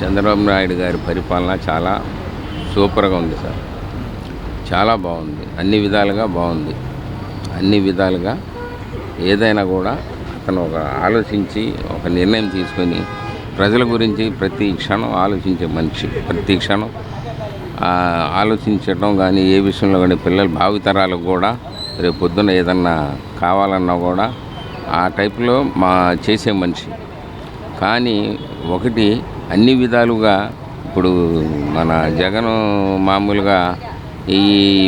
చంద్రబాబు నాయుడు గారి పరిపాలన చాలా సూపర్గా ఉంది సార్. చాలా బాగుంది, అన్ని విధాలుగా బాగుంది. అన్ని విధాలుగా ఏదైనా కూడా అతను ఒక ఆలోచించి ఒక నిర్ణయం తీసుకొని ప్రజల గురించి ప్రతి క్షణం ఆలోచించే మనిషి. ప్రతి క్షణం ఆలోచించడం కానీ ఏ విషయంలో కానీ పిల్లల భావితరాలకు కూడా రేపు పొద్దున్న ఏదన్నా కావాలన్నా కూడా ఆ టైప్లో చేసే మనిషి. కానీ ఒకటి అన్ని విధాలుగా ఇప్పుడు మన జగన్ మామూలుగా ఈ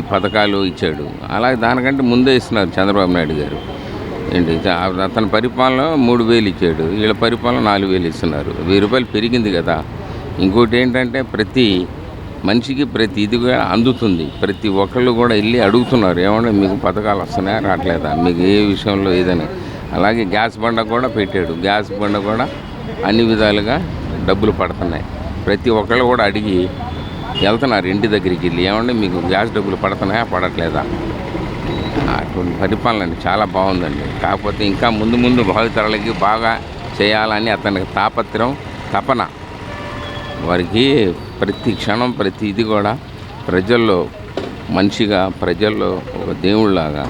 పథకాలు ఇచ్చాడు, అలాగే దానికంటే ముందే ఇస్తున్నారు చంద్రబాబు నాయుడు గారు. ఏంటి అతని పరిపాలన 3,000 ఇచ్చాడు, వీళ్ళ పరిపాలన 4,000 ఇస్తున్నారు. 1,000 రూపాయలు పెరిగింది కదా. ఇంకోటి ఏంటంటే ప్రతి మనిషికి ప్రతి ఇదిగా అందుతుంది. ప్రతి ఒక్కళ్ళు కూడా వెళ్ళి అడుగుతున్నారు, ఏమన్నా మీకు పథకాలు వస్తున్నాయా రావట్లేదా, మీకు ఏ విషయంలో ఏదైనా. అలాగే గ్యాస్ బండ కూడా పెట్టాడు. గ్యాస్ బండ కూడా అన్ని విధాలుగా డబ్బులు పడుతున్నాయి. ప్రతి ఒక్కళ్ళు కూడా అడిగి వెళ్తున్నారు ఇంటి దగ్గరికి వెళ్ళి, ఏమంటే మీకు గ్యాస్ డబ్బులు పడుతున్నాయా పడట్లేదా. అటువంటి పరిపాలన అండి చాలా బాగుందండి. కాకపోతే ఇంకా ముందు ముందు భావితరాలకి బాగా చేయాలని అతనికి తాపత్రయం, తపన. వారికి ప్రతి క్షణం ప్రతి ఇది కూడా ప్రజల్లో మనిషిగా, ప్రజల్లో ఒక దేవుళ్ళలాగా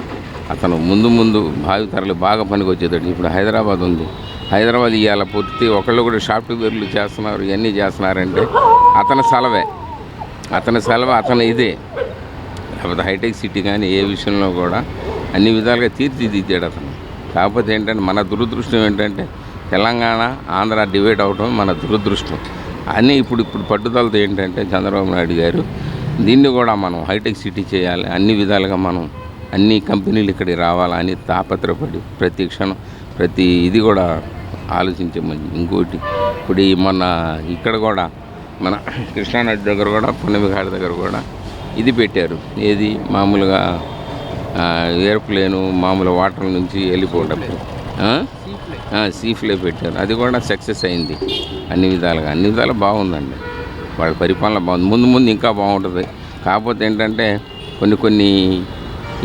అతను ముందు భావితరాలు బాగా పనికి వచ్చేటట్టు. ఇప్పుడు హైదరాబాద్ ఉంది, హైదరాబాద్ ఇవాళ పూర్తి ఒకళ్ళు కూడా సాఫ్ట్వేర్లు చేస్తున్నారు, ఇవన్నీ చేస్తున్నారంటే అతని సెలవే, అతని ఇదే. లేకపోతే హైటెక్ సిటీ కానీ ఏ విషయంలో కూడా అన్ని విధాలుగా తీర్చిదిద్దాడు అతను. కాకపోతే ఏంటంటే మన దురదృష్టం ఏంటంటే తెలంగాణ ఆంధ్ర డివైడ్ అవడం మన దురదృష్టం. అన్నీ ఇప్పుడు పట్టుదలతో ఏంటంటే చంద్రబాబు నాయుడు గారు దీన్ని కూడా మనం హైటెక్ సిటీ చేయాలి, అన్ని విధాలుగా మనం అన్ని కంపెనీలు ఇక్కడికి రావాలని తాపత్రపడి ప్రతి క్షణం ప్రతి ఇది కూడా ఆలోచించే మంచి. ఇంకోటి ఇప్పుడు మొన్న ఇక్కడ కూడా మన కృష్ణానది దగ్గర కూడా పున్నమిఘాట్ దగ్గర కూడా ఇది పెట్టారు, ఏది మామూలుగా ఏరోప్లేను మామూలు వాటర్ నుంచి వెళ్ళిపోవడం, సీఫ్లే పెట్టారు. అది కూడా సక్సెస్ అయింది. అన్ని విధాలుగా బాగుందండి. వాళ్ళ పరిపాలన బాగుంది. ముందు ఇంకా బాగుంటుంది. కాకపోతే ఏంటంటే కొన్ని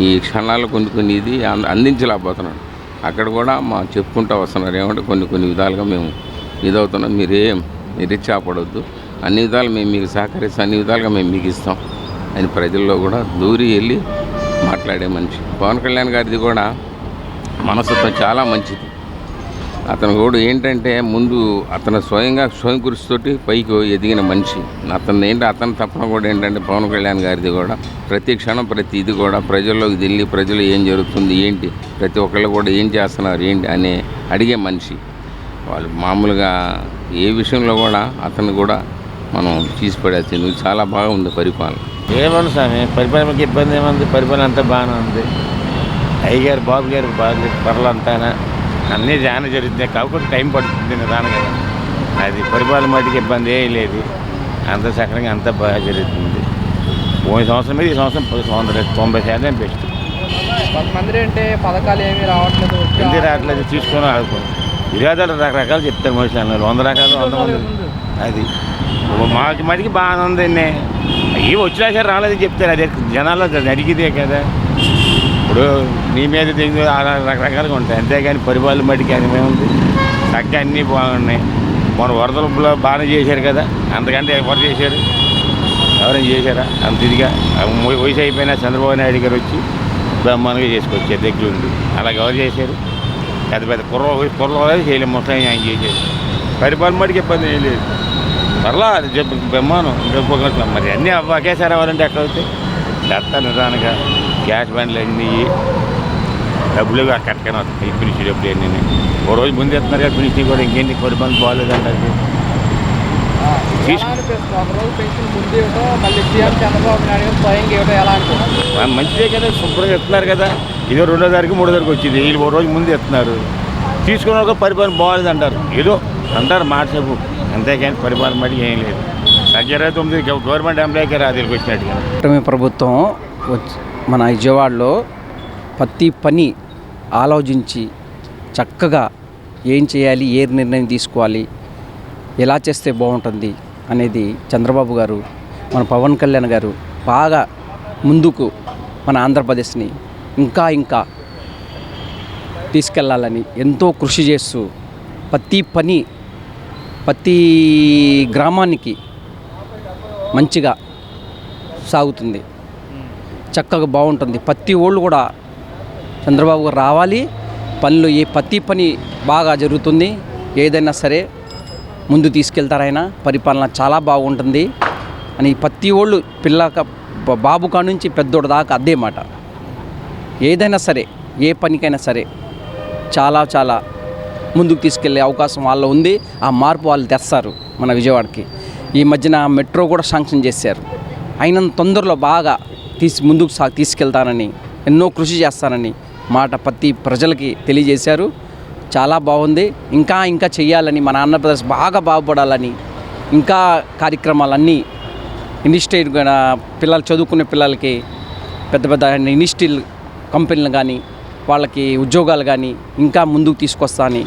ఈ క్షణాలు కొన్ని ఇది అందించలేకపోతున్నాడు. అక్కడ కూడా చెప్పుకుంటూ వస్తున్నారు, ఏమంటే కొన్ని విధాలుగా మేము ఇదవుతున్నాం, మీరు నిరుత్సాహపడవద్దు, అన్ని విధాలు మేము మీకు సహకరిస్తాం, అన్ని విధాలుగా మేము మీకు ఇస్తాం అని ప్రజల్లో కూడా దూరి వెళ్ళి మాట్లాడే మనిషి. పవన్ కళ్యాణ్ గారిది కూడా మనస్తత్వం చాలా మంచిది. అతను కూడా ఏంటంటే ముందు అతను స్వయం కృషితోటి పైకి ఎదిగిన మనిషి. అతని తప్పన కూడా ఏంటంటే పవన్ కళ్యాణ్ గారిది కూడా ప్రతి క్షణం ప్రతి ఇది కూడా ప్రజల్లోకి వెళ్ళి ప్రజలు ఏం జరుగుతుంది ఏంటి, ప్రతి ఒక్కళ్ళు కూడా ఏం చేస్తున్నారు ఏంటి అని అడిగే మనిషి. వాళ్ళు మామూలుగా ఏ విషయంలో కూడా అతను కూడా మనం తీసిపడేసింది. చాలా బాగా ఉంది పరిపాలన. ఏమన్నా స్వామి పరిపాలనకి ఇబ్బంది ఏముంది, పరిపాలన అంతా బాగానే ఉంది. అయ్యగారు బాబు గారు బాగా పర్లంతానా అన్నీ జాన జరుగుతున్నాయి. కాకపోతే టైం పడుతుంది నిదానం కదా. అది పరిపాలన మటుకు ఇబ్బంది ఏం లేదు, అంత సక్రంగా అంతా బాగా జరుగుతుంది. పోయిన సంవత్సరం మీద ఈ సంవత్సరం 90% బెస్ట్. కొంతమంది అంటే పథకాలు ఏమీ రావట్లేదు, ఎందుకు రావట్లేదు తీసుకొని ఆడుకోండి. విరోధాలు రకరకాలు చెప్తారు మనుషులు అన్నారు, 100 రకాలు 100 మంది. అది మాకు మటుకి బాగానే ఉందండి. ఇవి వచ్చినా రాలేదని చెప్తారు, అదే జనాల్లో అడిగితే కదా. ఇప్పుడు నీ మీద దిగు రకరకాలుగా ఉంటాయి, అంతేగాని పరిపాలన మటుకి అది ఏముంది, చక్కగా అన్నీ బాగున్నాయి. మన వరదలు బాగానే చేశారు కదా, అంతకంటే ఎవరు చేశారు, ఎవరైనా చేశారా అంత ఇదిగా. వయసు అయిపోయినా చంద్రబాబు నాయుడు గారు వచ్చి బ్రహ్మాండంగా చేసుకొచ్చారు దగ్గర ఉంది. అలాగే ఎవరు చేశారు, పెద్ద కుర్రలు చేయలేము, మొత్తం ఆయన చేశారు. పరిపాలన మటుకు ఇబ్బంది ఏం లేదు, పర్లా చెప్పి బ్రహ్మానం. మరి అన్నీ ఒకేసారి అవ్వాలంటే ఎక్కడ అవుతాయి. చెత్త నిదానంగా గ్యాస్ బండ్లు అన్నీ డబ్బులు కట్టగానే వస్తాయి. ఫినిష్ డబ్బులు అన్నీ ఓ రోజు ముందు ఎత్తున్నారు కదా, ఫినిష్ కూడా ఇంకేంటి పరిపాలన బాగోలేదంటారు. మంచిదే కదా, శుభ్రంగా ఎత్తున్నారు కదా. ఇదో 2వ తారీఖు 3వ తారీఖు వచ్చింది, వీళ్ళు ఓ రోజు ముందు ఎత్తున్నారు. తీసుకున్న ఒక పరిపాలన బాగోలేదు అంటారు, ఏదో అంటారు మాట చెప్పు, అంతేకాని పరిపాలన మటుకు ఏం లేదు. 29 గవర్నమెంట్ ఎంప్లాయీకి రాజులకు వచ్చినట్టుగా. ప్రభుత్వం మన విజయవాడలో ప్రతి పని ఆలోచించి చక్కగా ఏం చేయాలి, ఏ నిర్ణయం తీసుకోవాలి, ఎలా చేస్తే బాగుంటుంది అనేది చంద్రబాబు గారు, మన పవన్ కళ్యాణ్ గారు బాగా ముందుకు మన ఆంధ్రప్రదేశ్ని ఇంకా తీసుకెళ్లాలని ఎంతో కృషి చేస్తూ ప్రతి పని ప్రతి గ్రామానికి మంచిగా సాగుతుంది, చక్కగా బాగుంటుంది. ప్రతి వాళ్ళు కూడా చంద్రబాబు గారు రావాలి, పనులు ప్రతి పని బాగా జరుగుతుంది, ఏదైనా సరే ముందు తీసుకెళ్తారు ఆయన, పరిపాలన చాలా బాగుంటుంది అని ప్రతి వాళ్ళు బాబు కాడ నుంచి పెద్దోడు దాకా అదే మాట. ఏదైనా సరే ఏ పనికైనా సరే చాలా ముందుకు తీసుకెళ్లే అవకాశం వాళ్ళు ఉంది. ఆ మార్పు వాళ్ళు తెస్తారు మన విజయవాడకి. ఈ మధ్యన మెట్రో కూడా శాంక్షన్ చేశారు. అయినంత తొందరలో బాగా ముందుకు తీసుకెళ్తానని, ఎన్నో కృషి చేస్తానని మాట ప్రతి ప్రజలకి తెలియజేశారు. చాలా బాగుంది. ఇంకా చెయ్యాలని, మన ఆంధ్రప్రదేశ్ బాగా బాగుపడాలని, ఇంకా కార్యక్రమాలన్నీ ఇండస్ట్రీ పిల్లలు చదువుకునే పిల్లలకి పెద్ద ఇండస్ట్రియల్ కంపెనీలు కానీ వాళ్ళకి ఉద్యోగాలు కానీ ఇంకా ముందుకు తీసుకొస్తా అని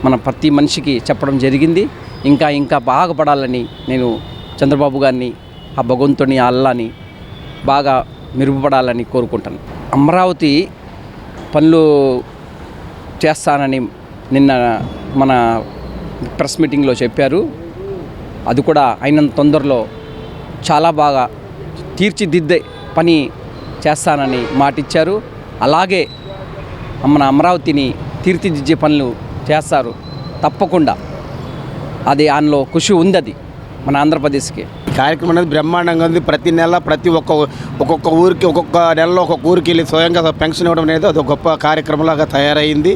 మన ప్రతి మనిషికి చెప్పడం జరిగింది. ఇంకా బాగుపడాలని నేను చంద్రబాబు గారిని, ఆ భగవంతుని, ఆ అల్లాని బాగా మెరుగుపడాలని కోరుకుంటాను. అమరావతి పనులు చేస్తానని నిన్న మన ప్రెస్ మీటింగ్లో చెప్పారు. అది కూడా అయినంత తొందరలో చాలా బాగా తీర్చిదిద్దే పని చేస్తానని మాటిచ్చారు. అలాగే మన అమరావతిని తీర్చిదిద్దే పనులు చేస్తారు తప్పకుండా. అది ఆయనలో కృషి ఉంది, అది మన ఆంధ్రప్రదేశ్కి. కార్యక్రమం అనేది బ్రహ్మాండంగా ఉంది. ప్రతి నెల ఒక్కొక్క ఊరికి, ఒక్కొక్క నెలలో ఒక్కొక్క ఊరికి వెళ్ళి స్వయంగా పెన్షన్ ఇవ్వడం అనేది అది గొప్ప కార్యక్రమంలాగా తయారైంది.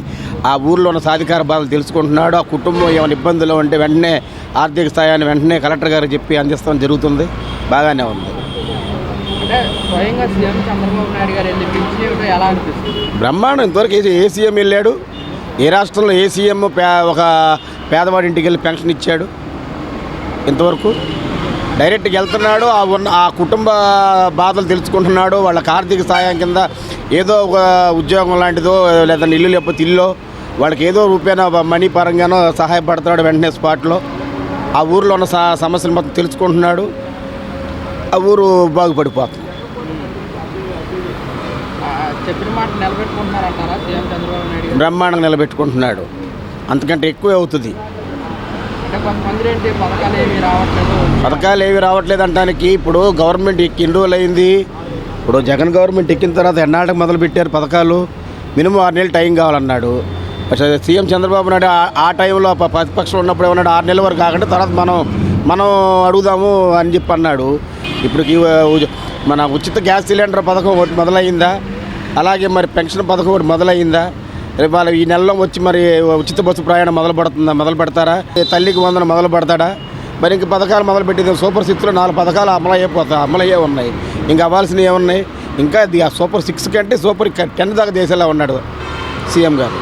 ఆ ఊరిలో ఉన్న సాధికార బాధలు తెలుసుకుంటున్నాడు. ఆ కుటుంబం ఏమైనా ఇబ్బందులు ఉంటే వెంటనే ఆర్థిక సాయాన్ని వెంటనే కలెక్టర్ గారికి చెప్పి అందిస్తాం జరుగుతుంది. బాగానే ఉంది. బ్రహ్మాండం. ఇంతవరకు ఏ సీఎం వెళ్ళాడు? ఏ రాష్ట్రంలో ఏ సీఎం ఒక పేదవాడి ఇంటికి వెళ్ళి పెన్షన్ ఇచ్చాడు? ఇంతవరకు డైరెక్ట్గా వెళ్తున్నాడు. ఆ కుటుంబ బాధలు తెలుసుకుంటున్నాడు. వాళ్ళకి ఆర్థిక సాయం కింద ఏదో ఒక ఉద్యోగం లాంటిదో లేదా ఇల్లు లేకపోతే ఇల్లు వాళ్ళకి ఏదో రూపాయన మనీ పరంగానో సహాయపడుతున్నాడు వెంటనే స్పాట్లో. ఆ ఊరిలో ఉన్న సమస్యలు మొత్తం తెలుసుకుంటున్నాడు. ఆ ఊరు బాగుపడిపోతుంది. చెప్పిన మాట నిలబెట్టుకుంటున్నారంటారా సీఎం చంద్రబాబు నాయుడు? బ్రహ్మాండంగా నిలబెట్టుకుంటున్నాడు. అంతకంటే ఎక్కువే అవుతుంది. పథకాలు ఏవి రావట్లేదు అంటానికి ఇప్పుడు గవర్నమెంట్ ఎన్ని రోజులు అయింది? ఇప్పుడు జగన్ గవర్నమెంట్ ఎక్కిన తర్వాత ఎన్నాళ్ళకి మొదలుపెట్టారు పథకాలు? మినిమం 6 నెలలు టైం కావాలన్నాడు. సీఎం చంద్రబాబు నాయుడు ఆ టైంలో ప్రతిపక్షంలో ఉన్నప్పుడు ఏమన్నాడు? 6 నెలల వరకు కాకుండా తర్వాత మనం అడుగుదాము అని చెప్పి అన్నాడు. ఇప్పుడు మన ఉచిత గ్యాస్ సిలిండర్ పథకం ఒకటి మొదలైందా? అలాగే మరి పెన్షన్ పథకం ఒకటి మొదలైందా? రేపు వాళ్ళు ఈ నెలలో వచ్చి మరి ఉచిత బస్సు ప్రయాణం మొదలు పెడతారా? తల్లికి 100 మొదలు పెడతాడా? మరి ఇంక పథకాలు మొదలుపెట్టింది సూపర్ 6లో 4 పథకాలు అమలయ్యే ఉన్నాయి. ఇంకా అవ్వాల్సినవి ఏమున్నాయి? ఇంకా సూపర్ 6 కంటే సూపర్ 10 దాకా చేసేలా ఉన్నాడు సీఎం గారు.